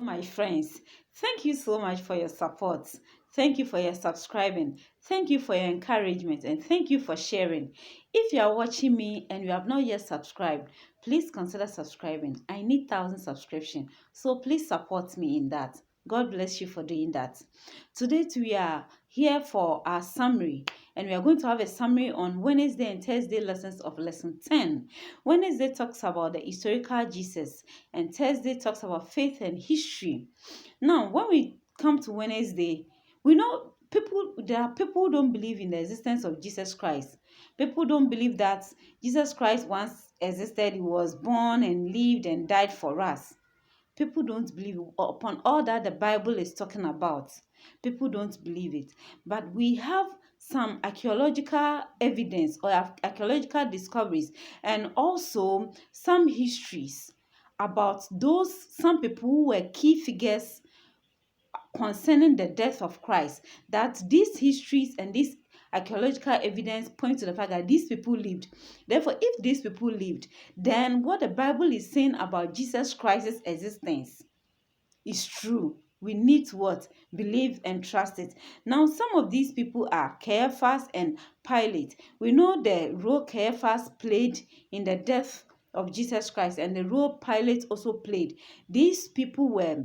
my friends. Thank you so much for your support. Thank you for your subscribing. Thank you for your encouragement and thank you for sharing. If you are watching me and you have not yet subscribed, please consider subscribing. I need 1,000 subscription, so please support me in that. God bless you for doing that. Today we are here for our summary, and we are going to have a summary on Wednesday and Thursday lessons of lesson 10. Wednesday talks about the historical Jesus, and Thursday talks about faith and history. Now, when we come to Wednesday, we know there are people who don't believe in the existence of Jesus Christ. People don't believe that Jesus Christ once existed, he was born and lived and died for us. People don't believe upon all that the Bible is talking about. People don't believe it. But we have some archaeological evidence or archaeological discoveries and also some histories about some people who were key figures concerning the death of Christ, that these histories and this archaeological evidence point to the fact that these people lived. Therefore, if these people lived, then what the Bible is saying about Jesus Christ's existence is true. We need to what? Believe and trust it. Now, some of these people are Caiaphas and Pilate. We know the role Caiaphas played in the death of Jesus Christ and the role Pilate also played. These people were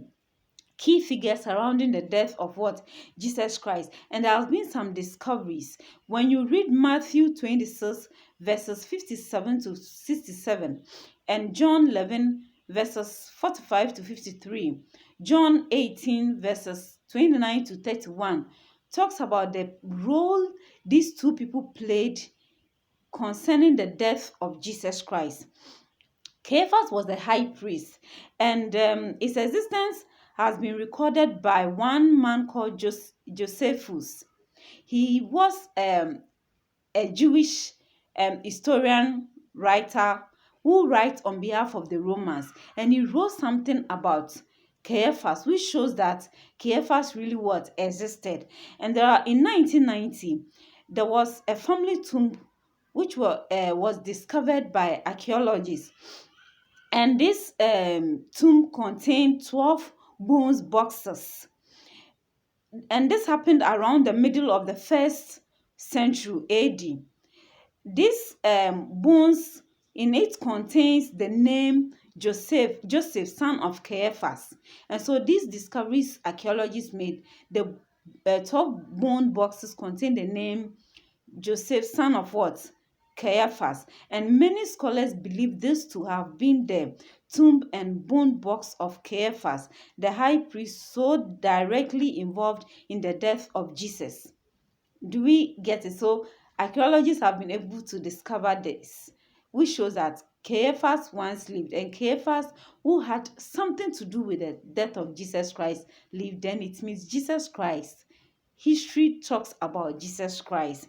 key figures surrounding the death of what? Jesus Christ. And there has been some discoveries. When you read Matthew 26 verses 57 to 67 and John 11 verses 45 to 53, John 18 verses 29 to 31 talks about the role these two people played concerning the death of Jesus Christ. Caiaphas was the high priest, and his existence has been recorded by one man called Josephus. He was a Jewish historian writer who writes on behalf of the Romans, and he wrote something about Caiaphas, which shows that Caiaphas really existed. And in 1990, there was a family tomb which was discovered by archaeologists, and this tomb contained 12 bones boxes. And this happened around the middle of the 1st century AD. This bones in it contains the name Joseph, son of Caiaphas. And so these discoveries archaeologists made, the 12 bone boxes contain the name Joseph, son of what? Caiaphas. And many scholars believe this to have been the tomb and bone box of Caiaphas, the high priest so directly involved in the death of Jesus. Do we get it? So archaeologists have been able to discover this, which shows that Caiaphas once lived, and Caiaphas, who had something to do with the death of Jesus Christ, lived. Then it means Jesus Christ. History talks about Jesus Christ.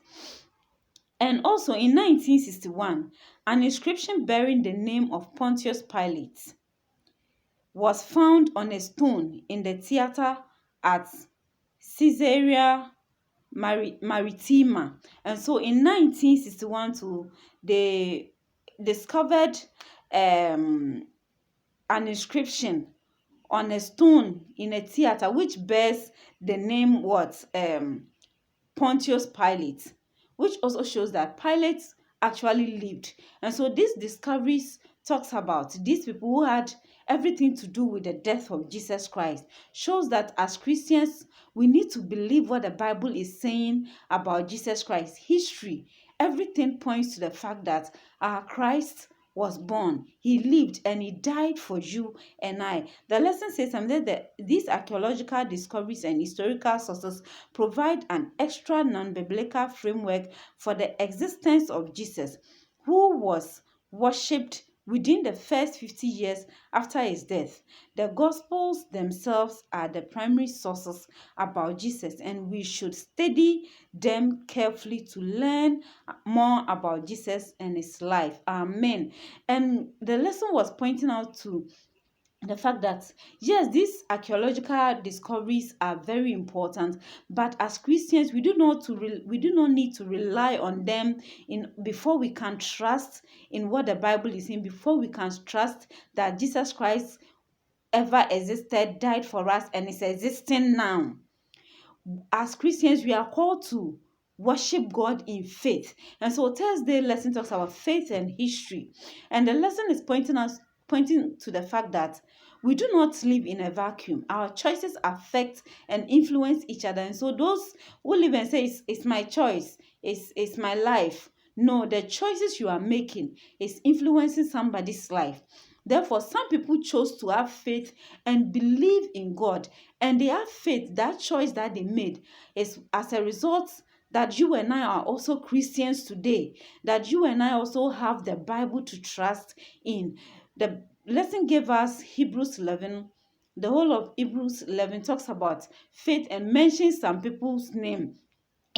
And also in 1961, an inscription bearing the name of Pontius Pilate was found on a stone in the theater at Caesarea Maritima. And so in 1961 too, they discovered an inscription on a stone in a theater which bears the name Pontius Pilate, which also shows that Pilate actually lived. And so these discoveries talks about these people who had everything to do with the death of Jesus Christ, shows that as Christians, we need to believe what the Bible is saying about Jesus Christ. History, everything points to the fact that our Christ was born, he lived, and he died for you and I. The lesson says something that these archaeological discoveries and historical sources provide an extra non-biblical framework for the existence of Jesus, who was worshipped within the first 50 years after his death. The Gospels themselves are the primary sources about Jesus, and we should study them carefully to learn more about Jesus and his life. Amen. And the lesson was pointing out to the fact that yes, these archaeological discoveries are very important, but as Christians we do not need to rely on them before we can trust in what the Bible is saying, before we can trust that Jesus Christ ever existed, died for us, and is existing now. As Christians, we are called to worship God in faith. And so Thursday lesson talks about faith and history. And the lesson is pointing to the fact that we do not live in a vacuum. Our choices affect and influence each other. And so those who live and say, it's my choice, it's my life. No, the choices you are making is influencing somebody's life. Therefore, some people chose to have faith and believe in God. And they have faith, that choice that they made is as a result that you and I are also Christians today, that you and I also have the Bible to trust in. The lesson gave us Hebrews 11. The whole of Hebrews 11 talks about faith and mentions some people's name.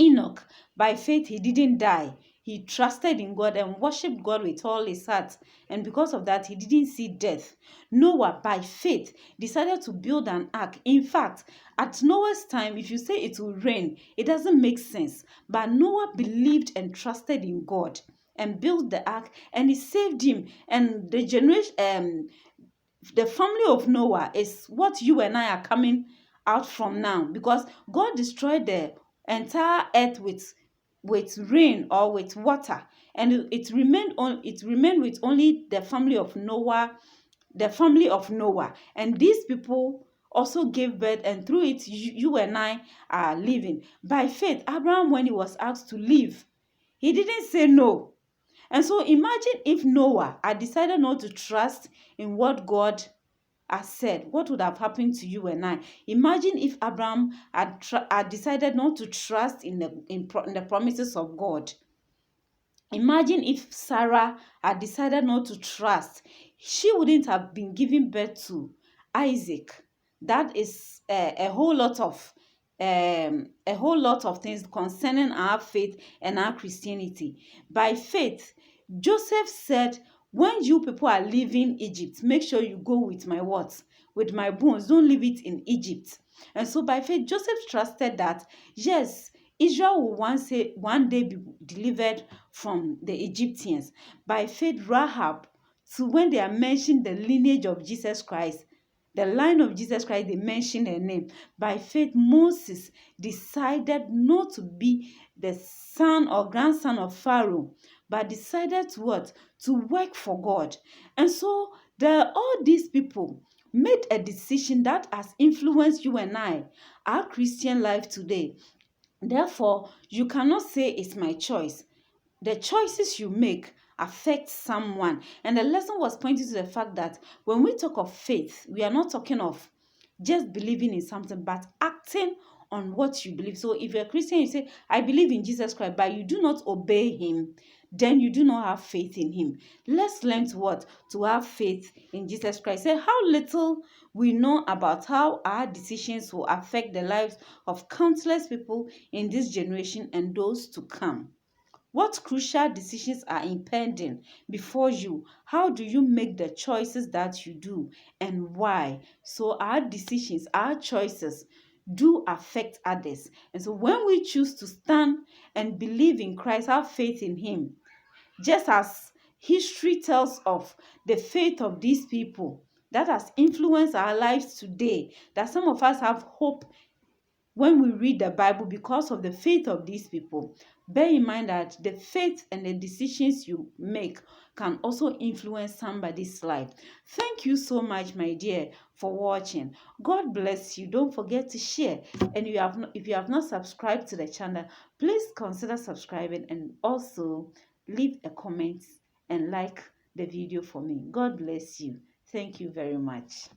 Enoch, by faith, he didn't die. He trusted in God and worshipped God with all his heart. And because of that, he didn't see death. Noah, by faith, decided to build an ark. In fact, at Noah's time, if you say it will rain, it doesn't make sense. But Noah believed and trusted in God and built the ark, and he saved him. And the family of Noah is what you and I are coming out from now, because God destroyed the entire earth with rain or with water, and it remained with only the family of Noah, and these people also gave birth, and through it you and I are living. By faith, Abraham, when he was asked to leave, he didn't say no. And so imagine if Noah had decided not to trust in what God has said, what would have happened to you and I? Imagine if Abraham had decided not to trust in the promises of God. Imagine if Sarah had decided not to trust. She wouldn't have been giving birth to Isaac. That is a whole lot of things concerning our faith and our Christianity. By faith, Joseph said, when you people are leaving Egypt, make sure you go with my what? With my bones. Don't leave it in Egypt. And so by faith, Joseph trusted that, yes, Israel will one day be delivered from the Egyptians. By faith, Rahab, so when they are mentioning the lineage of Jesus Christ, the line of Jesus Christ, they mention her name. By faith, Moses decided not to be the son or grandson of Pharaoh, but decided to what? To work for God. And so all these people made a decision that has influenced you and I, our Christian life today. Therefore, you cannot say it's my choice. The choices you make affect someone. And the lesson was pointing to the fact that when we talk of faith, we are not talking of just believing in something, but acting on what you believe. So if you're a Christian, you say, I believe in Jesus Christ, but you do not obey him, then you do not have faith in him. Let's learn to have faith in Jesus Christ. Say how little we know about how our decisions will affect the lives of countless people in this generation and those to come. What crucial decisions are impending before you? How do you make the choices that you do, and why? So our decisions, our choices do affect others. And so when we choose to stand and believe in Christ, have faith in him, just as history tells of the faith of these people that has influenced our lives today, that some of us have hope when we read the Bible because of the faith of these people. Bear in mind that the faith and the decisions you make can also influence somebody's life. Thank you so much, my dear, for watching. God bless you. Don't forget to share. And if you have not subscribed to the channel, please consider subscribing, and also leave a comment and like the video for me. God bless you. Thank you very much.